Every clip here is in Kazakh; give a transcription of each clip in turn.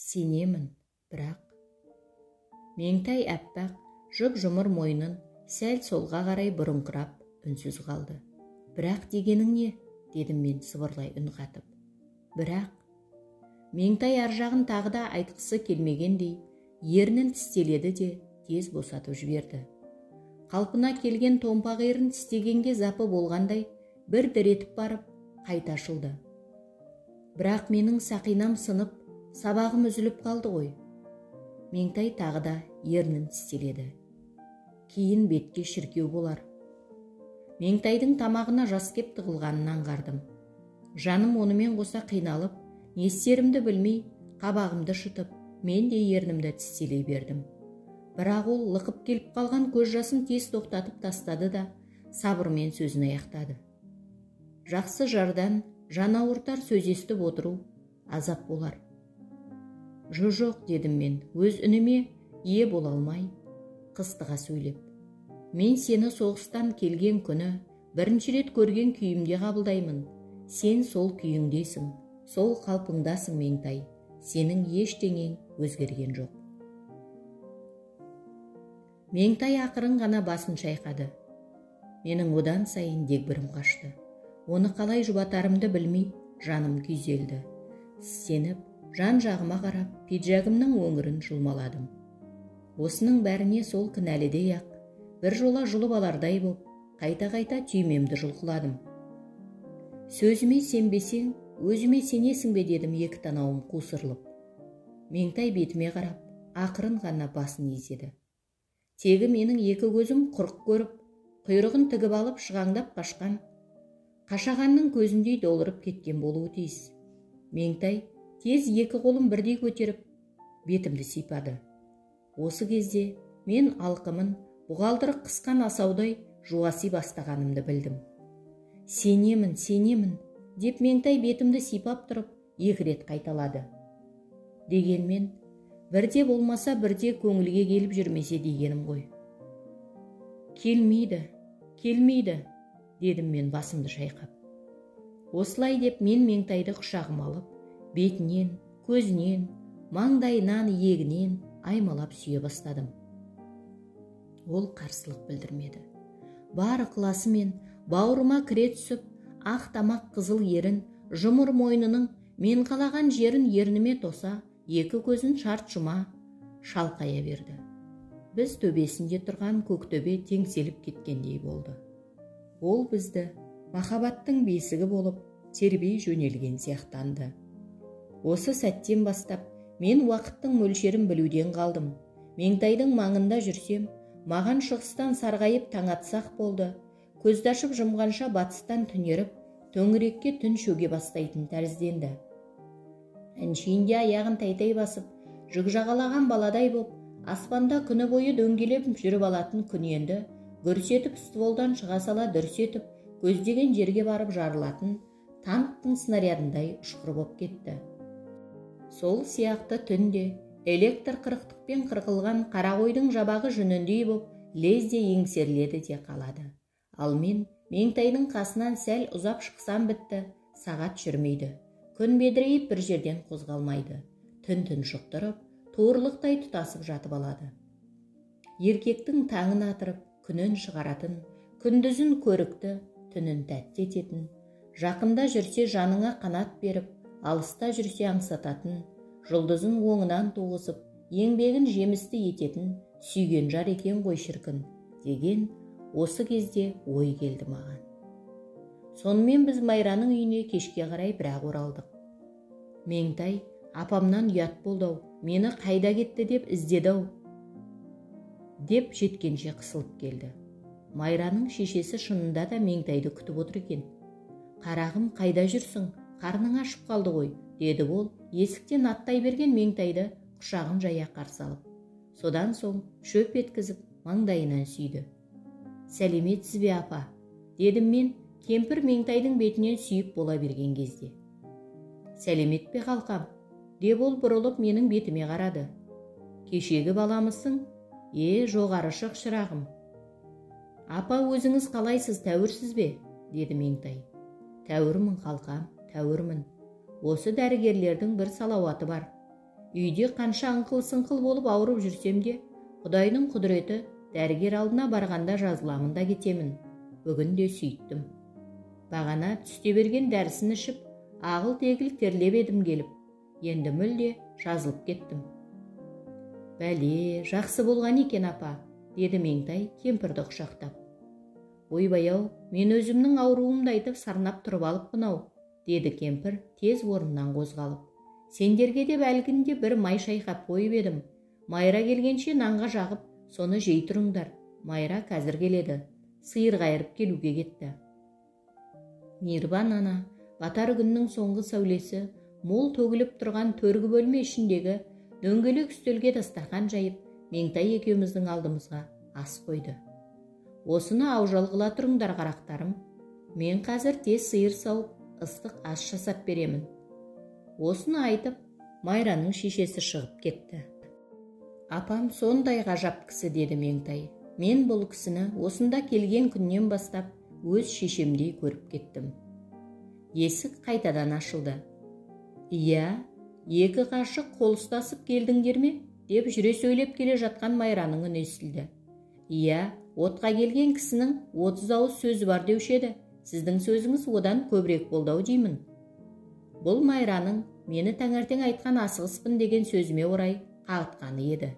Сенемін, бірақ... Меңтай әппақ, жұп-жұмыр мойнын сәл солға қарай бұрыңқырап, үнсіз қалды. Бірақ дегенің не? Дедім мен сыбырлай үн қатып. Бірақ... Меңтай аржағын тағы да айтқысы келмегендей, ернін тістеледі де тез босатып жіберді. Қалпына келген томпақ ерін тістегенге запы болғандай, бір діретіп барып, қайта ашылды. Бірақ менің сақинам сынып, сабағым үзіліп қалды ғой. Меңтай тағы да ернін тістеледі. Кейін бетке шіркеу болар. Меңтайдың тамағына жас кеп тығылғанын аңғардым. Жаным онымен қоса қиналып, не істерімді білмей, қабағымды шытып, мен де ернімді тістелей бердім. Бірақ ол лықып келіп қалған көз жасын тез тоқтатып тастады да, сабырмен сөзін аяқтады. Жақсы жардан жан ауыртар сөз естіп отыру азап болар. Жоқ, дедім мен, өз үніме ие бола алмай, қыстыға сөйлеп. Мен сені соғыстан келген күні бірінші рет көрген күйімде қабылдаймын. Сен сол күйіңдесің, сол қалпыңдасың, Меңтай. Сенің ештеңең өзгерген жоқ. Меңтай ақырын ғана басын шайқады. Менің одан сайын дегбірім қашты. Оны қалай жұбатарымды білмей, жаным күйзелді. Сеніп, жан-жағыма қарап, пиджагымның өңірін жұлмаладым. Осының бәріне сол кінәлідей-ақ, бір жола жұлып алардай боп, қайта-қайта түймемді жұлқыладым. Сөзіме сенбесең, өзіме сенесің бе, дедім екі танауым қусырылып. Меңтай бетіме қарап, ақырын ғана басын изеді. Тегі менің екі көзім құрық көріп, құйрығын тігіп алып шығаңдап қашқан, қашағанның көзіндей долырып кеткен болуы тиіс. Меңтай тез екі қолым бірдей көтеріп, бетімді сипады. Осы кезде мен алқымын бұғалдырық қысқан асаудай жуаси бастағанымды білдім. Сенемін, деп Меңтай бетімді сипап тұрып, екі рет қайталады. Дегенмен, бірде болмаса бірде көңілге келіп жүрмесе дегенім ғой. Келмейді, дедім мен басымды шайқап. Осылай деп мен Меңтайды құшағыма алып, бетінен, көзінен, маңдайынан, иегінен аймалап сүйе бастадым. Ол қарсылық білдірмеді. Бар ықыласымен бауырыма кіре түсіп, ақ тамақ қызыл ерін, жұмыр мойнының мен қалаған жерін ерніме тоса, екі көзін шарт жұма, шалқая берді. Біз төбесінде тұрған көктөбе теңселіп кеткендей болды. Ол бізді махаббаттың бесігі болып тербей жөнелген сияқтанды. Осы сәттен бастап мен уақыттың мөлшерін білуден қалдым. Меңтайдың маңында жүрсем, маған шығыстан сарғайып таң атсақ болды. Көзді ашып жұмғанша батыстан түнеріп, төңірекке түн шөге бастайтын тәрізденді. Әншейінде аяғын тайтай басып, жүк жағалаған баладай боп, аспанда күні бойы дөңгелеп жүріп алатын күн енді, гүрсетіп стволдан шыға сала дүрсетіп, көздеген жерге барып жарылатын танктың снарядындай ұшқыр боп кетті. Сол сияқты түнде электр қырықтықпен қырқылған қара қойдың жабағы жүніндей боп, лезде еңсерледі де қалады. Ал мен Меңтайдың қасынан сәл ұзап шықсам бітті, сағат жүрмейді. Күн бедірейіп бір жерден қозғалмайды. Түн шықтырып, туырлықтай тұтасып жатып алады. Еркектің таңын атырып, күнін шығаратын, күндізін көрікті, түнін тәтті ететін, жақында жүрсе жаныңа қанат беріп, алыста жүрсе аңсататын, жұлдызын оңынан туғызып, еңбегін жемісті ететін, сүйген жар екен ғой шіркін, деген осы кезде ой келді маған. Сонымен біз Майраның үйіне кешке қарай бірақ оралдық. Меңтай апамнан ұят болды, мені қайда кетті деп іздеді, деп жеткенше қысылып келді. Майраның шешесі шынында да Меңтайды күтіп отыр екен. Қарағым, қайда жүрсің? Қарның ашып қалды ғой, деді ол, есіктен аттай берген Меңтайды құшағын жая қарсы алып. Содан соң шөп еткізіп маңдайынан сүйді. Сәлеметсіз бе, апа? Дедім мен, кемпір Меңтайдың бетінен сүйіп бола берген кезде. Сәлемет пе, қалқам? Деп ол бұрылып менің бетіме қарады. Кешегі баламысың? Жоғары шық, шырағым. Апа, өзіңіз қалайсыз, тәуірсіз бе? Деді Меңтай. Тәуірмін, қалқам, тәуірмін. Осы дәрігерлердің бір салауаты бар. Үйде қанша ыңқыл-сыңқыл болып ауырып жүрсем де, Құдайдың құдіреті дәрігер алдына барғанда жазыламын да кетемін. Бүгін де сөйттім. Бағана түсте берген дәрісін ішіп, ағыл-тегіл терлеп едім келіп. Енді мүлде жазылып кеттім. Бәле, жақсы болған екен апа, деді Меңтай кемпірді құшақтап. Ойбай-ау, мен өзімнің ауруымды айтып сарнап тұрып алыппын-ау, деді кемпір тез орнынан қозғалып. Сендерге деп әлгінде бір май шайқап қойып едім. Майра келгенше нанға жағып, соны жей тұрыңдар. Майра қазір келеді. Сиыр қайырып келуге кетті. Мейірбан ана, батар күннің соңғы сәулесі, мол төгіліп тұрған төргі бөлме ішіндегі дөңгелек үстелге дастархан жайып, Меңтай екеуміздің алдымызға ас қойды. Осыны аужалғыла тұрыңдар қарақтарым. Мен қазір тез сиыр сауып, ыстық ас жасап беремін. Осыны айтып, Майраның шешесі шығып кетті. Апам сондай ғажап кісі, деді Меңтай. Мен бұл кісіні осында келген күннен бастап өз шешемдей көріп кеттім. Есік қайтадан ашылды. Иә, екі қашық қол ұстасып келдіңдер ме? Деп жүре сөйлеп келе жатқан Майраның үні естілді. Иә, отқа келген кісінің 30 ауыз сөзі бар деуші еді. Сіздің сөзіңіз одан көбірек болды-ау деймін. Бұл Майраның мені таңертең айтқан асығыспын деген сөзіме орай қағытқаны еді.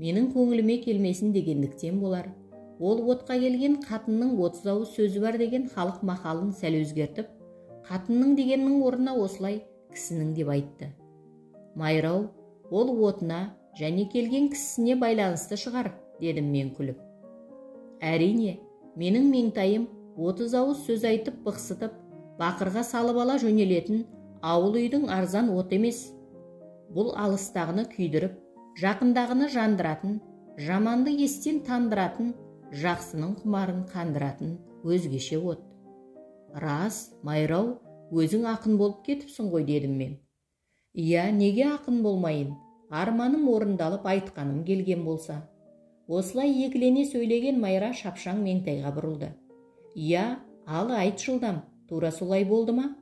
Менің көңіліме келмесін дегендіктен болар. Ол отқа келген қатынның 30 ауыз сөзі бар деген халық мақалын сәл өзгертіп, қатынның дегеннің орнына осылай кісінің деп айтты. Майрау, ол отына және келген кісісіне байланысты шығар, дедім мен күліп. Әрине, менің Меңтайым 30 ауыз сөз айтып бықсытып, бақырға салып ала жөнелетін ауыл үйдің арзан от емес. Бұл алыстағыны күйдіріп, жақындағыны жандыратын, жаманды естен тандыратын, жақсының құмарын қандыратын өзгеше от. Рас, Майрау, өзің ақын болып кетіпсің ғой, дедім мен. Иә, неге ақын болмайын? Арманым орындалып айтқаным келген болса. Осылай екілене сөйлеген Майра шапшаң Меңтайға бұрылды. Иә, ал айт жылдам, тура солай болды ма?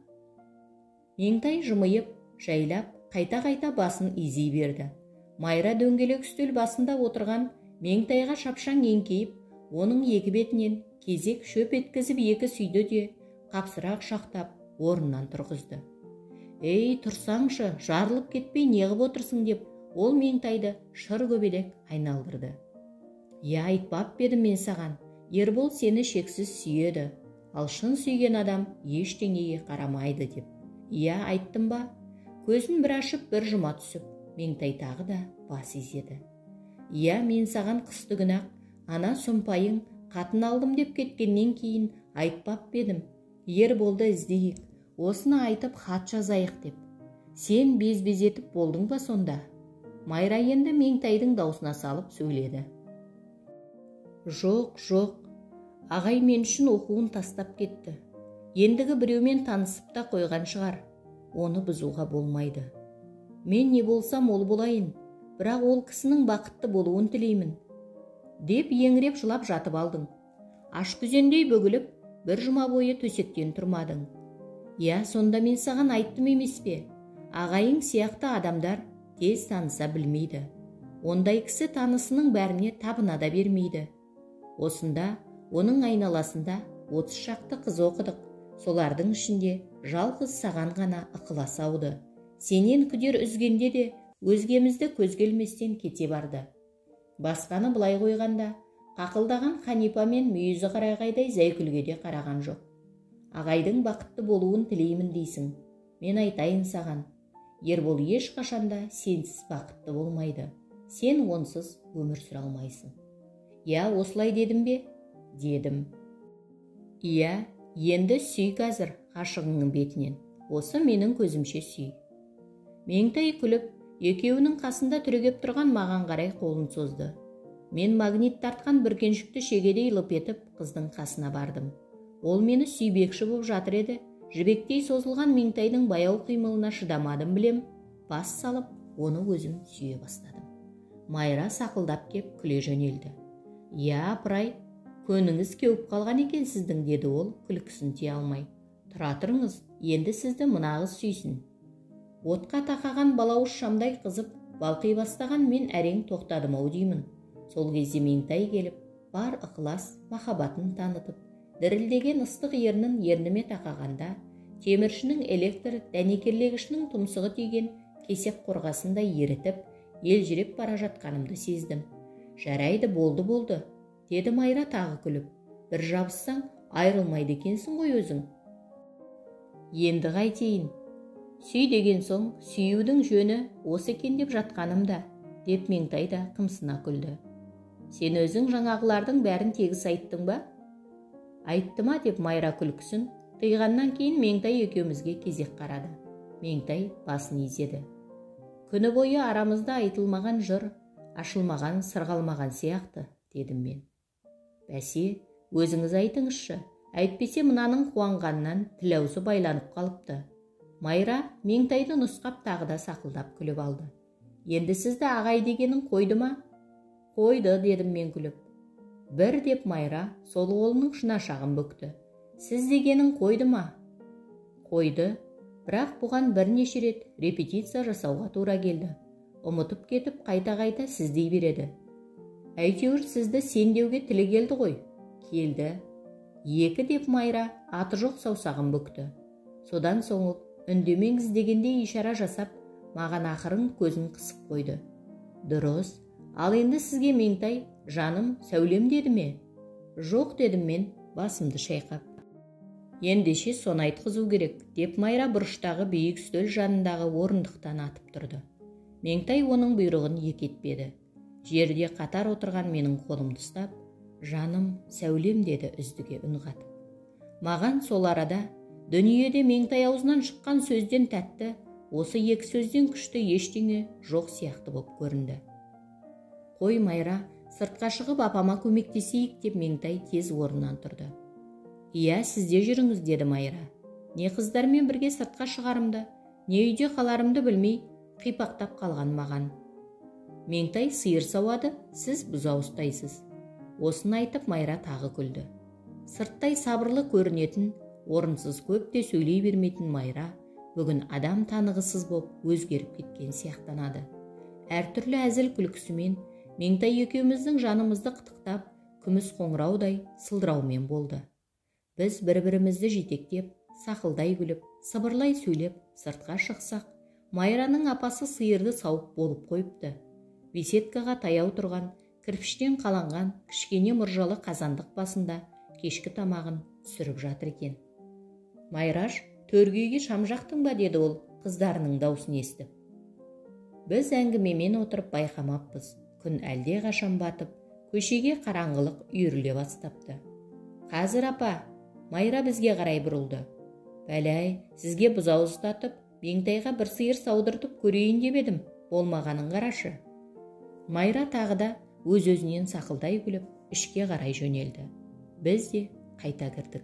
Меңтай жымиып, жайлап, қайта-қайта басын изей берді. Майра дөңгелек үстел басында отырған Меңтайға шапшаң еңкейіп, оның екі бетінен кезек шөп еткізіп екі сүйді де, қапсырақ шақтап, орнынан тұрғызды. Ей, тұрсаңшы, жарылып кетпей неғып отырсың деп, ол Меңтайды шыр көбелек айналдырды. Я, айтпап едім мен саған, Ербол сені шексіз сүйеді, ал шын сүйген адам ештеңеге қарамайды деп. Я, айттым ба? Көзін бір ашып, бір жұма түсіп, Меңтай тағы да бас изеді. Я, мен саған қыстыгүні-ақ ана сұмпайың қатын алдым деп кеткеннен кейін айтпап едім. Ерболды іздейік, осыны айтып хат жазайық деп. Сен без-без етіп болдың ба сонда? Майра енді Меңтайдың даусына салып сөйледі. Жоқ, ағай мен үшін оқуын тастап кетті. Ендігі біреумен танысып та қойған шығар. Оны бұзуға болмайды. Мен не болсам ол болайын, бірақ ол кісінің бақытты болуын тілеймін. Деп еңіреп жылап жатып алдың. Аш күзендей бөгіліп, бір жұма бойы төсектен тұрмадың. Я, сонда мен саған айттым емес пе? Ағайың сияқты адамдар тез таныса білмейді. Ондай кісі танысының бәріне табына да бермейді. Осында, оның айналасында 30 шақты қыз оқыдық. Солардың ішінде жалғыз саған ғана ықылас ауды. Сенен күдер үзгенде де өзгемізді көзгелместен кете барды. Басқаны былай қойғанда, қақылдаған Ханипа мен мүйізі қарағайдай зәйкүлге де қараған жоқ. Ағайдың бақытты болуын тілеймін дейсің. Мен айтайын саған, Ербол ешқашанда сенсіз бақытты болмайды. Сен онсыз өмір сүре алмайсың. Я, осылай дедім бе? Дедім. Иә, енді сүй қазір ғашығыңның бетінен. Осы менің көзімше сүй. Меңтай күліп, екеуінің қасында түрегеп тұрған маған қарай қолын созды. Мен магнит тартқан бүркеншікті шегедей лып етіп қыздың қасына бардым. Ол мені сүйбекші боп жатыр еді. Жібектей созылған Меңтайдың баяу қимылына шыдамадым білем. Бас салып, оны өзім сүйе бастадым. Майра сақылдап кеп күле жөнелді. Я, апырай, көніңіз кеуіп қалған екен сіздің, деді ол күлкісін тия алмай. Тұра тұрыңыз, енді сізді мына қыз сүйсін. Отқа тақаған балауыз шамдай қызып, балқи бастаған мен әрең тоқтадым-ау деймін. Сол кезде Меңтай келіп, бар ықылас махаббатын танытып, дірілдеген ыстық ернін ерніме тақағанда, теміршінің электр дәнекерлегішінің тұмсығы тиген кесек қорғасындай ерітіп, елжіреп бара жатқанымды сездім. Жарайды, болды, деді Майра тағы күліп. Бір жабыссаң, айрылмайды екенсің ғой өзің. Енді қайтейін. Сүй деген соң, сүюдің жөні осы екен деп жатқанымда, деп Меңтай да қымсына күлді. Сен өзің жаңағылардың бәрін тегіс айттың ба? Айтты ма деп Майра күлкісін тыйғаннан кейін Меңтай екеумізге кезек қарады. Меңтай басын изеді. Күні бойы арамызда айтылмаған жыр, ашылмаған, сырғалмаған сияқты, дедім мен. Бәсе, өзіңіз айтыңызшы, әйтпесе мынаның қуанғаннан тіл аузы байланып қалыпты. Майра Меңтайды нұсқап тағы да сақылдап күліп алды. Енді сізді ағай дегенің қойды ма? Қойды, дедім мен күліп. Бір деп Майра сол қолының шынашағын бүкті. Сіз дегенің қойды ма? Қойды, бірақ бұған бірнеше рет репетиция жасауға тура келді. Ұмытып кетіп қайта-қайта сіздей береді. Әйтеуір сізді сен деуге тілі келді ғой. Келді. Екі деп Майра аты жоқ саусағын бүкті. Содан соң ол үндемеңіз дегенде ишара жасап, маған ақырын көзін қысып қойды. Дұрыс. Ал енді сізге Меңтай, жаным, сәулем деді ме? Жоқ, дедім мен, басымды шайқап. Ендеше соны айтқызу керек, деп Майра бұрыштағы биік үстел жанындағы орындықтан атып тұрды. Меңтай оның бұйрығын екі етпеді. Жерде қатар отырған менің қолымды ұстап, жаным, сәулем деді үздіге үн қатып. Маған сол арада дүниеде Меңтай аузынан шыққан сөзден тәтті, осы екі сөзден күшті ештеңе жоқ сияқты боп көрінді. Қой Майра, сыртқа шығып апама көмектесейік деп Меңтай тез орнынан тұрды. Иә, сізде жүріңіз, деді Майра. Не қыздармен бірге сыртқа шығарымды, не үйде қаларымды білмей, қипақтап қалған маған. Меңтай сиыр сауады, сіз бұзау ұстайсыз. Осыны айтып Майра тағы күлді. Сырттай сабырлы көрінетін, орынсыз көп те сөйлей бермейтін Майра бүгін адам танығысыз боп өзгеріп кеткен сияқтанады. Әртүрлі әзіл күлкісімен Меңтай екеуміздің жанымызды қытықтап, күміс қоңыраудай сылдыраумен болды. Біз бір-бірімізді жетектеп, сақылдай күліп, сыбырлай сөйлеп, сыртқа шықсақ, Майраның апасы сиырды сауып болып қойыпты. Беседкаға таяу тұрған, кірпіштен қаланған, кішкене мұржалы қазандық басында кешкі тамағын түсіріп жатыр екен. Майраш, төргейге шам жақтың ба, деді ол қыздарының даусын естіп. Біз әңгімемен отырып байқамаппыз. Күн әлде қашан батып, көшеге қараңғылық үйіріле бастапты. Қазір апа, Майра бізге қарай бұрылды. Бәләй, сізге бұзау ұстатып, Меңтайға бір сиыр саудыртып көрейін деп едім, болмағанын қарашы. Майра тағы да өз-өзінен сақылдай күліп, ішке қарай жөнелді. Біз де қайта кірдік.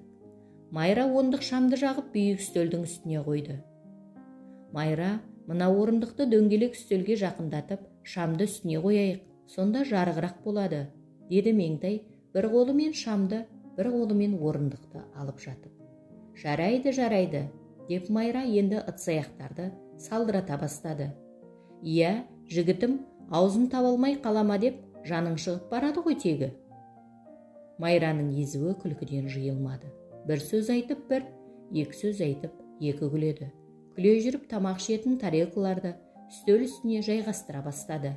Майра ондық шамды жағып биік үстелдің үстіне қойды. Майра, мына орындықты дөңгелек үстелге жақындатып, шамды үстіне қояйық, сонда жарығырақ болады, деді Меңтай, бір қолымен шамды, бір қолымен орындықты алып жатып. Жарайды, деп Майра енді ыдыс-аяқтарды салдырата бастады. Иә, жігітім, аузын таба алмай қалама деп, жаның шығып барады ғой тегі. Майраның езуі күлкіден жиылмады. Бір сөз айтып бір, екі сөз айтып екі күледі. Күле жүріп тамақ ішетін тарелкаларды үстел үстіне жайғастыра бастады.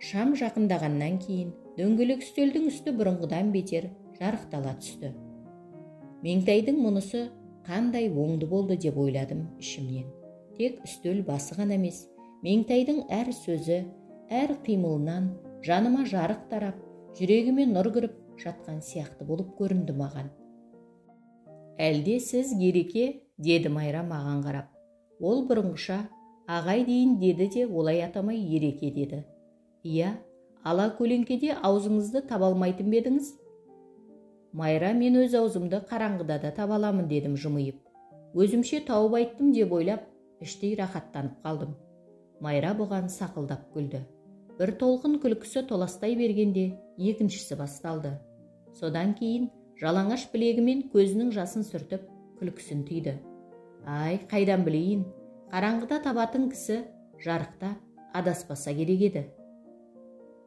Шам жақындағаннан кейін дөңгелек үстелдің үсті бұрынғыдан бетер жарықтала түсті. Меңтайдың мұнысы қандай оңды болды деп ойладым ішімнен. Тек үстел басы ғана емес, Меңтайдың әр сөзі, әр қимылынан жаныма жарық тарап, жүрегіме нұр кіріп жатқан сияқты болып көрінді маған. Әлде сіз Ереке, деді Майра маған қарап. Ол бұрынғыша ағай дейін деді де олай атамай Ереке деді. Иә, ала көлеңкеде аузыңызды таба алмайтын бедіңіз? Майра, мен өз аузымды қараңғыда да таба аламын, дедім жымиып. Өзімше тауып айттым деп ойлап, іштей рахаттанып қалдым. Майра бұған сақылдап күлді. Бір толқын күлкісі толастай бергенде екіншісі басталды. Содан кейін жалаңаш білегімен көзінің жасын сүртіп күлкісін түйді. Ай, қайдан білейін, Қараңғыда табатын кісі жарықта адаспаса керек еді.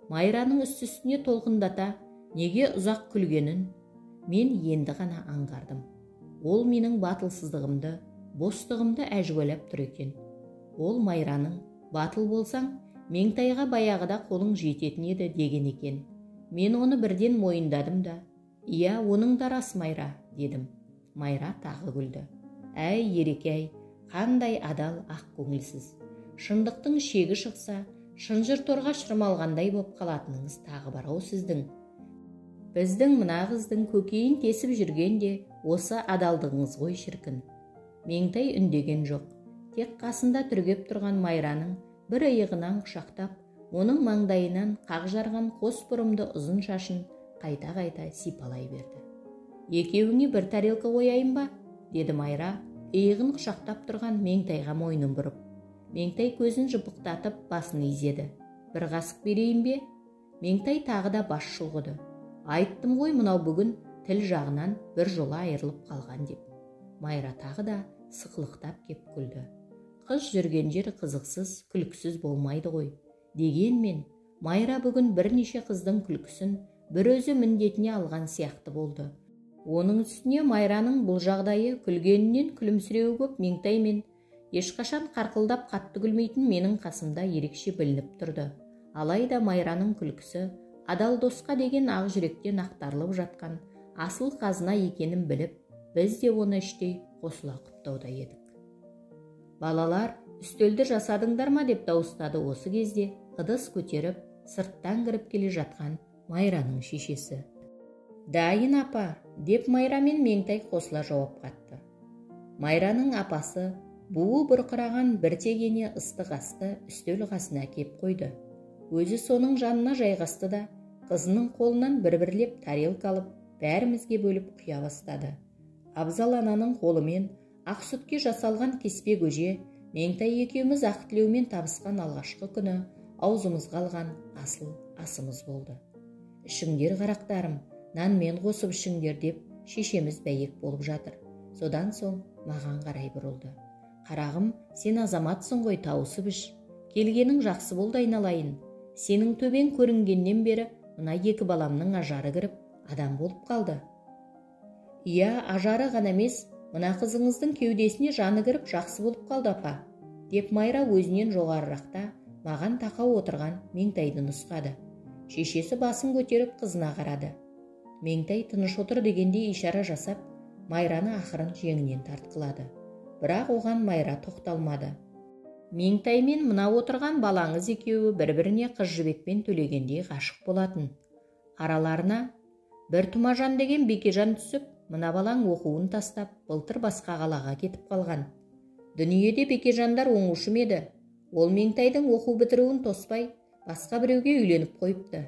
Майраның үсті-үстіне толқындата неге ұзақ күлгенін мен енді ғана аңғардым. Ол менің батылсыздығымды, бостығымды әжуалап тұр екен. Ол Майраның батыл болсаң, Меңтайға баяғыда қолың жететін еді деген екен. Мен оны бірден мойындадым да, «Иә, оның да рас Майра», дедім. Майра тағы күлді. «Әй, Ереке-ай, қандай адал, ақ көңілсіз. Шындықтың шегі шықса, шынжыр торға шырмалғандай боп қалатыныңыз тағы бар ау сіздің. Біздің мына қыздың көкейін тесіп жүргенде осы адалдығыңыз ғой шіркін». Меңтай үндеген жоқ. Тек қасында түргеп тұрған Майраның бір иығынан құшақтап, оның маңдайынан қақ жарған қос бұрымды ұзын шашын қайта-қайта сипалай берді. «Екеуіңе бір тарелка қояйын ба?» деді Майра, иығын құшақтап тұрған Меңтайға мойнын бұрып. Меңтай көзін жыпықтатып басын изеді. «Бір қасық берейін бе?» Меңтай тағы да бас шұлғыды. «Айттым ғой, мынау бүгін тіл жағынан бір жола айырылып қалған» деп. Майра тағы да сықылықтап кеп күлді. Қыз жүрген жер қызықсыз, күлкісіз болмайды ғой. Дегенмен, Майра бүгін бірнеше қыздың күлкісін бір өзі міндетіне алған сияқты болды. Оның үстіне Майраның бұл жағдайы күлгенінен күлімсіреуі көп Меңтаймен ешқашан қарқылдап қатты күлмейтін менің қасымда ерекше білініп тұрды. Алайда Майраның күлкісі адал досқа деген ақ жүректен ақтарылып жатқан асыл қазына екенін біліп, біз де оны іштей қосыла құптауда едік. «Балалар, үстелді жасадыңдар ма?» деп дауыстады осы кезде ыдыс көтеріп, сырттан кіріп келе жатқан Майраның шешесі. «Дайын апа», деп Майра мен Меңтай қосыла жауап қатты. Майраның апасы буы бұрқыраған бір тегене ыстық асты үстел қасына кеп қойды. Өзі соның жанына жайғасты да, қызының қолынан бір-бірлеп тарелка алып, бәрімізге бөліп құя бастады. Абзал ананың қолымен ақ сүтке жасалған кеспе көже, Меңтай екеуміз ақ тілеумен табысқан алғашқы күні аузымызға алған асыл асымыз болды. «Ішіңдер қарақтарым, нанмен қосып ішіңдер» деп шешеміз бәйек болып жатыр. Содан соң маған қарай бұрылды. «Қарағым, сен азаматсың ғой, тауысып іш. Келгенің жақсы болды айналайын. Сенің төбең көрінгеннен бері мына екі баламның ажары кіріп, адам болып қалды». «Иә, ажары ғана емес, мына қызыңыздың кеудесіне жаны кіріп жақсы болып қалды апа», деп Майра өзінен жоғарырақта маған тақау отырған Меңтайды нұсқады. Шешесі басын көтеріп қызына қарады. Меңтай тыныш отыр дегенде ишара жасап, Майраны ақырын жеңінен тартқылады. Бірақ оған Майра тоқталмады. «Меңтай мен мына отырған балаңыз екеуі бір-біріне қыз жібекпен төлегендей ғашық болатын. Араларына бір Тұмажан деген Бекежан түсіп, мына балаң оқуын тастап, былтыр басқа қалаға кетіп қалған. Дүниеде Бекежандар оңушым еді. Ол Меңтайдың оқу бітіруін тоспай, басқа біреуге үйленіп қойыпты.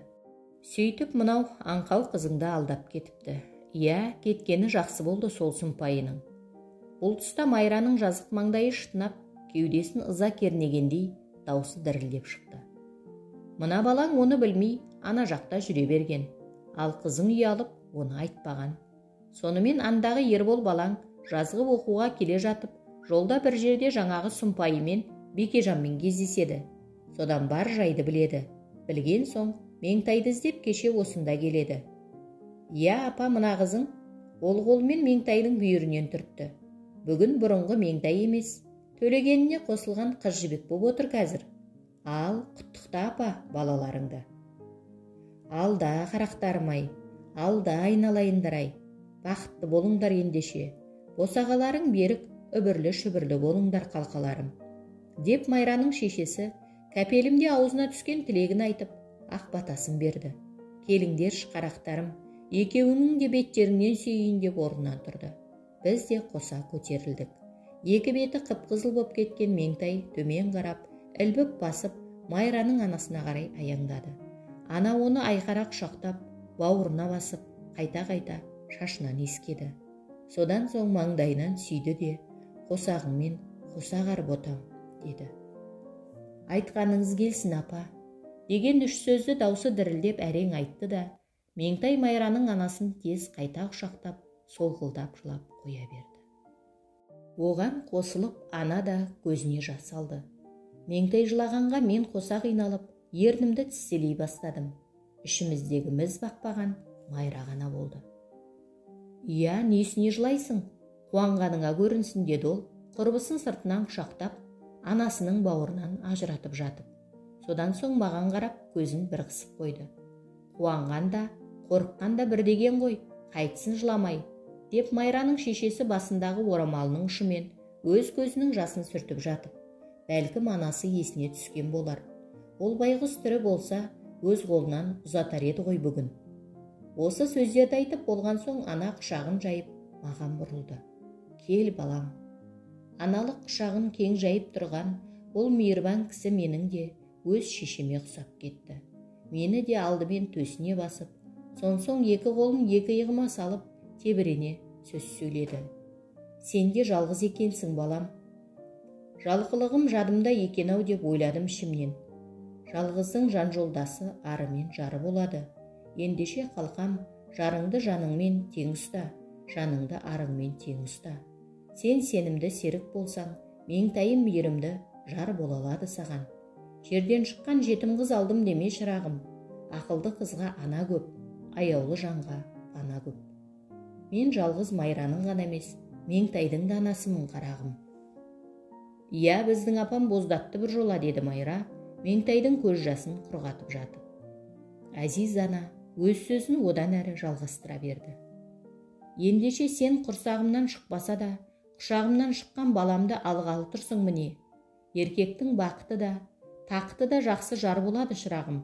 Сөйтіп мынау аңқау қызыңды алдап кетіпті. Иә, кеткені жақсы болды сол сұмпайының». Бұл тұста Майраның жазық маңдайы шытынап, кеудесін ыза кернегендей даусы дірілдеп шықты. «Мына балаң оны білмей, ана жақта жүре берген. Ал қызың ұялып, оны айтпаған. Сонымен андағы Ербол балаң жазғы оқуға келе жатып, жолда бір жерде жаңағы сұмпайымен Бекежанмен кездеседі. Содан бар жайды біледі. Білген соң Меңтайды іздеп кеше осында келеді. Иә апа, мына қызың ол қолымен Меңтайдың бүйірінен түртті. Бүгін бұрынғы Меңтай емес, төлегеніне қосылған қыз жібек боп отыр қазір. Ал құттықта апа балаларыңды». «Алда қарақтарым-ай, алда айналайындар-ай, бақытты болыңдар ендеше. Босағаларың берік, үбірлі-шүбірлі болыңдар қалқаларым», деп Майраның шешесі кәпелімде аузына түскен тілегін айтып, ақ батасын берді. «Келіңдерші қарақтарым, екеуінің де беттеріңнен сүйейін» деп орнынан тұрды. Біз де қоса көтерілдік. Екі беті қып-қызыл боп кеткен Меңтай төмен қарап, ілбіп басып, Майраның анасына қарай аяңдады. Ана оны айқара құшақтап, бауырына басып, қайта-қайта шашынан иіскеді. Содан соң маңдайынан сүйді де, «Қосағыңмен қосағар ботам» деді. «Айтқаныңыз келсін апа» деген үш сөзді даусы дірілдеп әрең айтты да, Меңтай Майраның анасын тез қайта құшақтап, солқылдап жылап қоя берді. Оған қосылып ана да көзіне жас алды. Меңтай жылағанға мен қоса қиналып, ернімді тістелей бастадым. Ішіміздегі міз бақпаған Майра ғана болды. «Иә, несіне жылайсың? Қуанғаныңа көрінсін», деді ол, құрбысын сыртынан құшақтап, анасының бауырынан ажыратып жатып. Содан соң маған қарап көзін бір қысып қойды. «Қуанған да, қорыққан да бір деген ғой, қайтсын жыламай», деп Майраның шешесі басындағы орамалының ұшымен өз көзінің жасын сүртіп жатып. Бәлкім анасы есіне түскен болар. Ол байғұс тірі болса, өз қолынан ұзатар еді ғой бүгін. Осы сөздерді айтып болған соң ана құшағын жайып маған бұрылды. «Кел, балам». Аналық құшағын кең жайып тұрған ол мейірбан кісі менің де өз шешеме ұқсап кетті. Мені де алдымен төсіне басып, соң екі қолын екі иығыма салып, тебірене сөз сөйледі. «Сен де жалғыз екенсің, балам». Жалқылығым жадымда екен-ау деп ойладым ішімнен. Жалғыздың жан жолдасы ары мен жары болады. Ендеше қалқам, жарыңды жаныңмен тең ұста, жаныңды арыңмен тең ұста. Сен сенімді серік болсаң, меңтайым мейірімді жар бола алады саған. Жерден шыққан жетім қыз алдым деме шырағым. Ақылды қызға ана көп, аяулы жанға ана көп. Мен жалғыз Майраның ғана емес, Меңтайдың да анасымын қарағым. «Иә, біздің апам боздатты бір жола», деді Майра, Меңтайдың көз жасын құрғатып жатып. Әзиз ана өз сөзін одан әрі жалғастыра берді. «Ендеше сен құрсағымнан шықпаса да, құшағымнан шыққан баламды алғалы тұрсың міне. Еркектің бақыты да, тақыты да жақсы жар болады шырағым.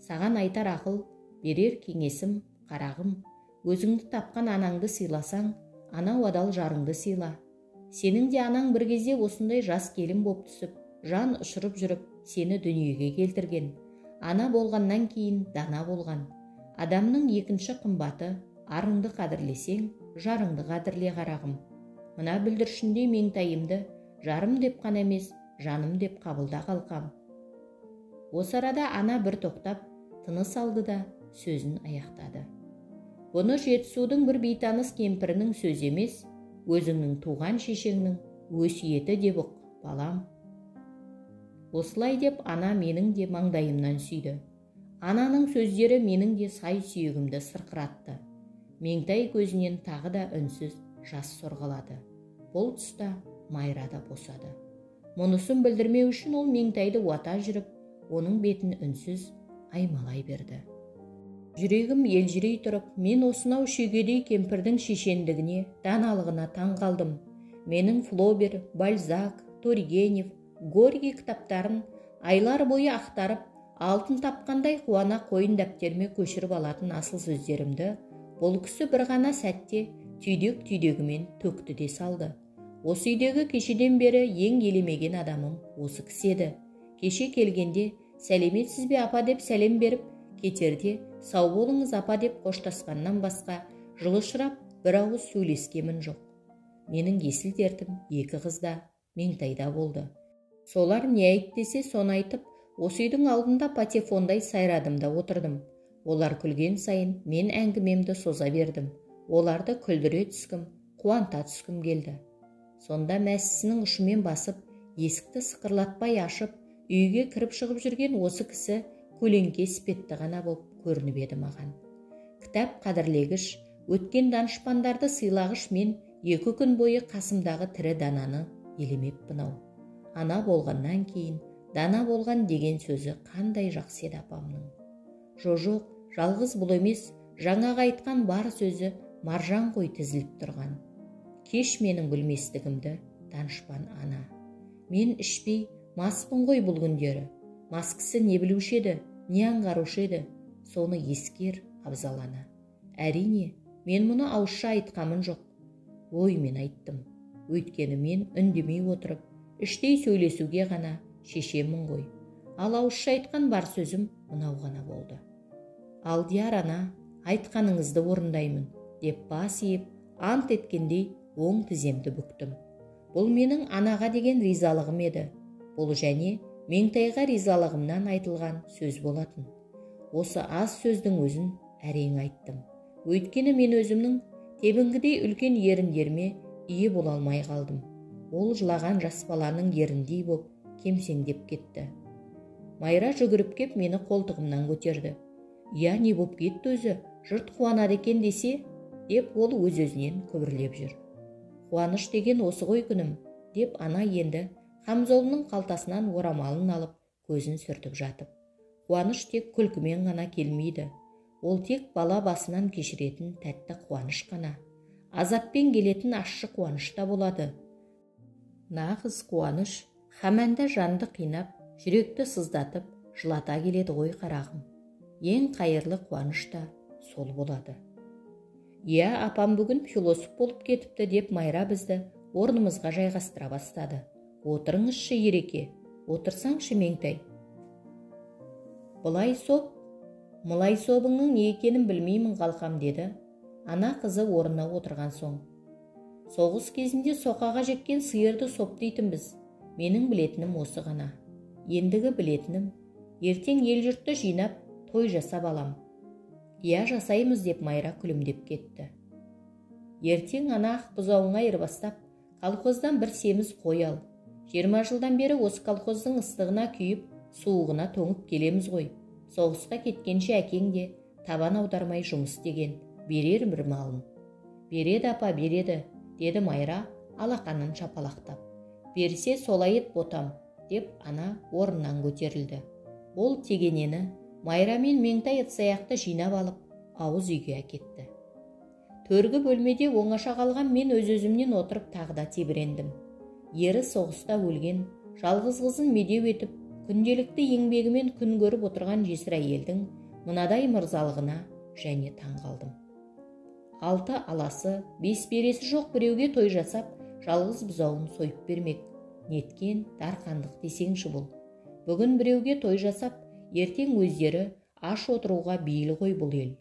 Саған айтар ақыл, берер кеңесім, қарағым, өзіңді тапқан анаңды сыйласаң, анау адал жарыңды сыйла. Сенің де анаң бір кезде осындай жас келін боп түсіп, жан ұшырып жүріп, сені дүниеге келтірген. Ана болғаннан кейін дана болған. Адамның екінші қымбаты, арыңды қадірлесең, жарыңды қадірле қарағым. Мына бүлдіршіндей Меңтайымды жарым деп қана емес, жаным деп қабылда қалқам». Осы арада ана бір тоқтап, тыныс алды да сөзін аяқтады. «Бұны Жетісудың бір бейтаныс кемпірінің сөзі емес, өзіңнің туған шешеңнің өсиеті деп ұқ, балам». Осылай деп ана менің де маңдайымнан сүйді. Ананың сөздері менің де сай сүйегімді сырқыратты. Меңтай көзінен тағы да үнсіз жас сорғалады. Бұл тұста Майра да босады. Мұнысын білдірмеу үшін ол Меңтайды уата жүріп, оның бетін үнсіз аймалай берді. Жүрегім елжірей тұрып, мен осынау шүйгедей кемпірдің шешендігіне, даналығына таң қалдым. Менің Флобер, Бальзак, Тургенев, Горький кітаптарын айлар бойы ақтарып, алтын тапқандай қуана қойын дәптеріме көшіріп алатын асыл сөздерімді бұл кісі бір ғана сәтте түйдек-түйдегімен төкті де салды. Осы үйдегі кешеден бері ең елемеген адамым осы кісі еді. Кеше келгенде «Сәлеметсіз бе апа» деп сәлем беріп, кетерде «Сау болыңыз апа» деп қоштасқаннан басқа жылышырап бір ауыз сөйлескемін жоқ. Менің есіл дертім екі қызда, Меңтайда болды. Солар не айт десе соны айтып, осы үйдің алдында патефондай сайрадым да отырдым. Олар күлген сайын мен әңгімемді соза бердім. Оларды күлдіре түскім, қуанта түскім келді. Сонда мәсісінің ұшымен басып, есікті сықырлатпай ашып, үйге кіріп шығып жүрген осы кісі көлеңке іспетті ғана боп көрініп еді маған. Кітап қадірлегіш, өткен данышпандарды сыйлағыш мен 2 күн бойы қасымдағы тірі дананы елемеппін-ау. Ана болғаннан кейін дана болған деген сөзі қандай жақсы еді апамның. Жоқ, жалғыз бұл емес, жаңағы айтқан бар сөзі маржан қой тізіліп тұрған. Кеш менің білместігімді, данышпан ана. Мен ішпей, маспын ғой бұл күндері. Мас кісі не білуші еді, не аңғарушы еді, соны ескер, абзал ана. Әрине, мен мұны ауызша айтқамын жоқ. Ой, мен айттым. Өйткені мен үндемей отырып, іштей сөйлесуге ғана шешемін ғой. Ал ауызша айтқан бар сөзім мынау ғана болды. Алдияр ана, айтқаныңызды орындаймын, деп бас иіп, ант еткендей оң тіземді бүктім. Бұл менің анаға деген ризалығым еді. Бұл және Меңтайға ризалығымнан айтылған сөз болатын. Осы аз сөздің өзін әрең айттым. Өйткені мен өзімнің тебінгідей үлкен еріндеріме ие бола алмай қалдым. ол жылаған жас баланың еріндей боп кемсеңдеп кетті. Майра жүгіріп кеп мені қолтығымнан көтерді. «Я, не боп кетті өзі, жұрт қуанады екен десе?» деп ол өз-өзінен күбірлеп жүр. «Қуаныш деген осы ғой күнім», деп ана енді қамзолының қалтасынан орамалын алып, көзін сүртіп жатып. Қуаныш тек күлкімен ғана келмейді. Ол тек бала басынан кешіретін тәтті қуаныш қана. Азаппен келетін ащы қуаныш та болады. Нағыз қуаныш хамәнді жанды қинап, жүректі сыздатып, жылата келеді ғой қарағым. Ең қайырлы қуаныш та сол болады. «Я, апам бүгін философ болып кетіпті», деп Майра бізді орнымызға жайғастыра бастады. «Отырыңызшы, Ереке, отырсаңшы, Меңтай». «Бұлай соп, мұлай собыңның не екенін білмеймін қалқам», деді ана қызы орнына отырған соң. «Соғыс кезінде соқаға жеккен сиырды соп дейтінбіз. Менің білетінім осы ғана. Ендігі білетінім, ертең ел жұртты жинап, той жасап алам». «Я, жасаймыз», деп Майра күлімдеп кетті. «Ертең ана ақ бұзауыңа айырбастап, колхоздан бір семіз қой ал. 20 жылдан бері осы колхоздың ыстығына күйіп, суығына тоңып келеміз ғой. Соғысқа кеткенше әкең де табан аудармай жұмыс деген, берер бір малын». «Береді, апа, береді», деді Майра алақанын шапалақтап. «Берсе солай ет ботам», деп ана орнынан көтерілді. Ол тегенені Майра мен Меңтай ыдыс-аяқты жинап алып, ауыз үйге әкетті. Төргі бөлмеде оңаша қалған мен өз-өзімнен отырып тағы да тебірендім. Ері соғыста өлген, жалғыз қызын медеу етіп, күнделікті еңбегімен күн көріп отырған жесір әйелдің мынадай мырзалығына және таң қалдым. 6 аласы, 5 бересі жоқ біреуге той жасап, жалғыз бұзауын сойып бермек. Неткен дарқандық десеңші бұл. Бүгін біреуге той жасап, ертең өздері аш отыруға бейіл ғой бұл ел.